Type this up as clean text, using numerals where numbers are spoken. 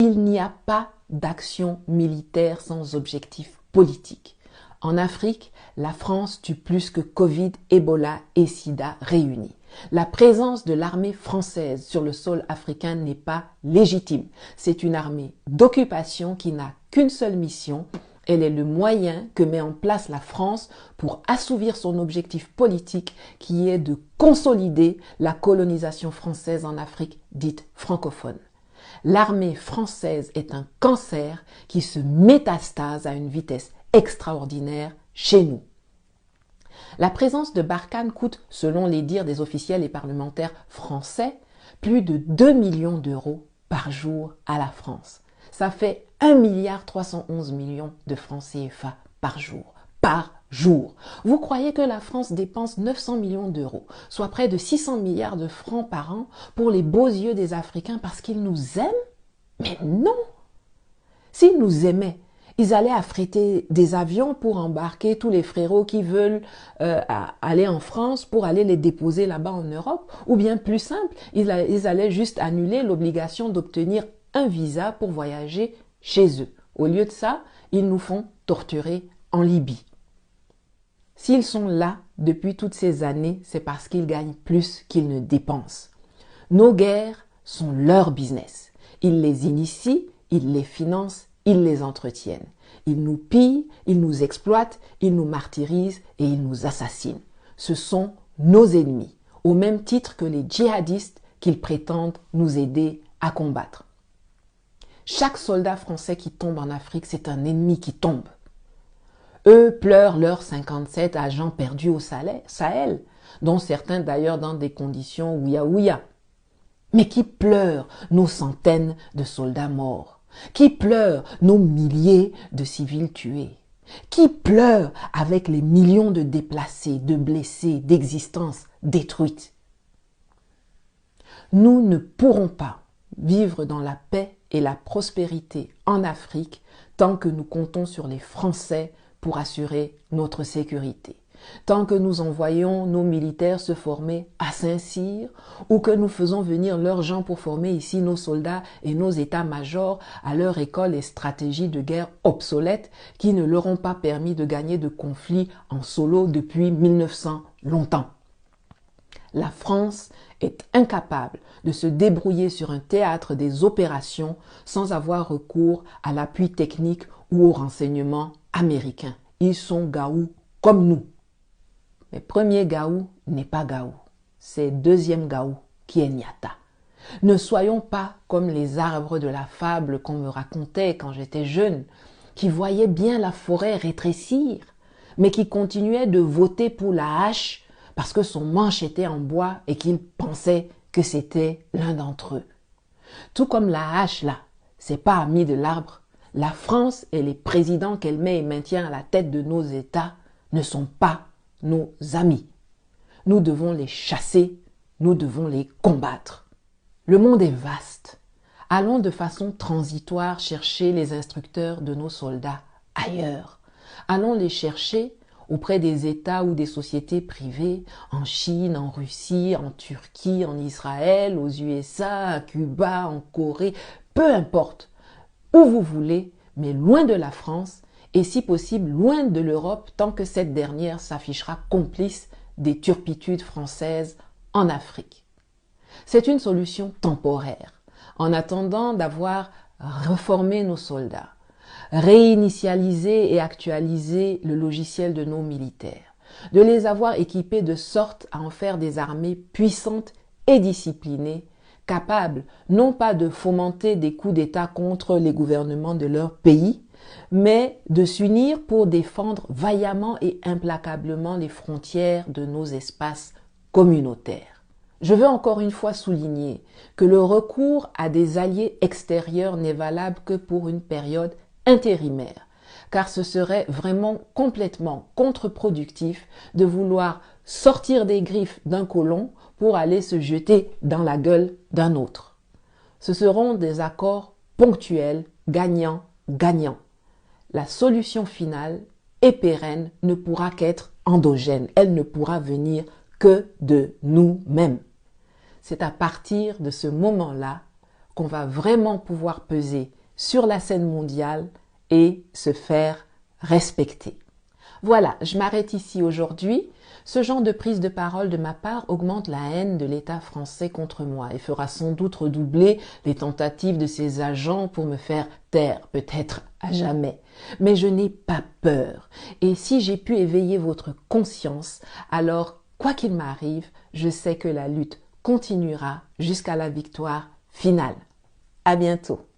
Il n'y a pas d'action militaire sans objectif politique. En Afrique, la France tue plus que Covid, Ebola et Sida réunis. La présence de l'armée française sur le sol africain n'est pas légitime. C'est une armée d'occupation qui n'a qu'une seule mission. Elle est le moyen que met en place la France pour assouvir son objectif politique qui est de consolider la colonisation française en Afrique dite francophone. L'armée française est un cancer qui se métastase à une vitesse extraordinaire chez nous. La présence de Barkhane coûte, selon les dires des officiels et parlementaires français, plus de 2 millions d'euros par jour à la France. Ça fait 1,311 milliard de francs CFA par jour. Par jour. Vous croyez que la France dépense 900 millions d'euros, soit près de 600 milliards de francs par an pour les beaux yeux des Africains parce qu'ils nous aiment? Mais non! S'ils nous aimaient, ils allaient affréter des avions pour embarquer tous les frérots qui veulent aller en France pour aller les déposer là-bas en Europe. Ou bien plus simple, ils allaient juste annuler l'obligation d'obtenir un visa pour voyager chez eux. Au lieu de ça, ils nous font torturer en Libye. S'ils sont là depuis toutes ces années, c'est parce qu'ils gagnent plus qu'ils ne dépensent. Nos guerres sont leur business. Ils les initient, ils les financent, ils les entretiennent. Ils nous pillent, ils nous exploitent, ils nous martyrisent et ils nous assassinent. Ce sont nos ennemis, au même titre que les djihadistes qu'ils prétendent nous aider à combattre. Chaque soldat français qui tombe en Afrique, c'est un ennemi qui tombe. Eux pleurent leurs 57 agents perdus au Sahel, dont certains d'ailleurs dans des conditions ouïa-ouïa. Mais qui pleurent nos centaines de soldats morts? Qui pleurent nos milliers de civils tués? Qui pleurent avec les millions de déplacés, de blessés, d'existences détruites? Nous ne pourrons pas vivre dans la paix et la prospérité en Afrique tant que nous comptons sur les Français pour assurer notre sécurité. Tant que nous envoyons nos militaires se former à Saint-Cyr ou que nous faisons venir leurs gens pour former ici nos soldats et nos états-majors à leur école et stratégies de guerre obsolètes qui ne leur ont pas permis de gagner de conflits en solo depuis 1900 longtemps. La France est incapable de se débrouiller sur un théâtre des opérations sans avoir recours à l'appui technique ou au renseignement américain. Ils sont gaou comme nous. Mais premier gaou n'est pas gaou, c'est deuxième gaou qui est Niata. Ne soyons pas comme les arbres de la fable qu'on me racontait quand j'étais jeune, qui voyaient bien la forêt rétrécir, mais qui continuaient de voter pour la hache parce que son manche était en bois et qu'ils pensaient que c'était l'un d'entre eux. Tout comme la hache là, c'est pas ami de l'arbre, la France et les présidents qu'elle met et maintient à la tête de nos États ne sont pas nos amis. Nous devons les chasser, nous devons les combattre. Le monde est vaste. Allons de façon transitoire chercher les instructeurs de nos soldats ailleurs. Allons les chercher auprès des États ou des sociétés privées, en Chine, en Russie, en Turquie, en Israël, aux USA, à Cuba, en Corée, peu importe, où vous voulez, mais loin de la France, et si possible loin de l'Europe tant que cette dernière s'affichera complice des turpitudes françaises en Afrique. C'est une solution temporaire, en attendant d'avoir reformé nos soldats, réinitialisé et actualisé le logiciel de nos militaires, de les avoir équipés de sorte à en faire des armées puissantes et disciplinées, capables non pas de fomenter des coups d'État contre les gouvernements de leur pays, mais de s'unir pour défendre vaillamment et implacablement les frontières de nos espaces communautaires. Je veux encore une fois souligner que le recours à des alliés extérieurs n'est valable que pour une période intérimaire, car ce serait vraiment complètement contre-productif de vouloir sortir des griffes d'un colon pour aller se jeter dans la gueule d'un autre. Ce seront des accords ponctuels, gagnant-gagnant. La solution finale et pérenne ne pourra qu'être endogène. Elle ne pourra venir que de nous-mêmes. C'est à partir de ce moment-là qu'on va vraiment pouvoir peser sur la scène mondiale et se faire respecter. Voilà, je m'arrête ici aujourd'hui. Ce genre de prise de parole de ma part augmente la haine de l'État français contre moi et fera sans doute redoubler les tentatives de ses agents pour me faire taire, peut-être à jamais. Mais je n'ai pas peur. Et si j'ai pu éveiller votre conscience, alors, quoi qu'il m'arrive, je sais que la lutte continuera jusqu'à la victoire finale. À bientôt.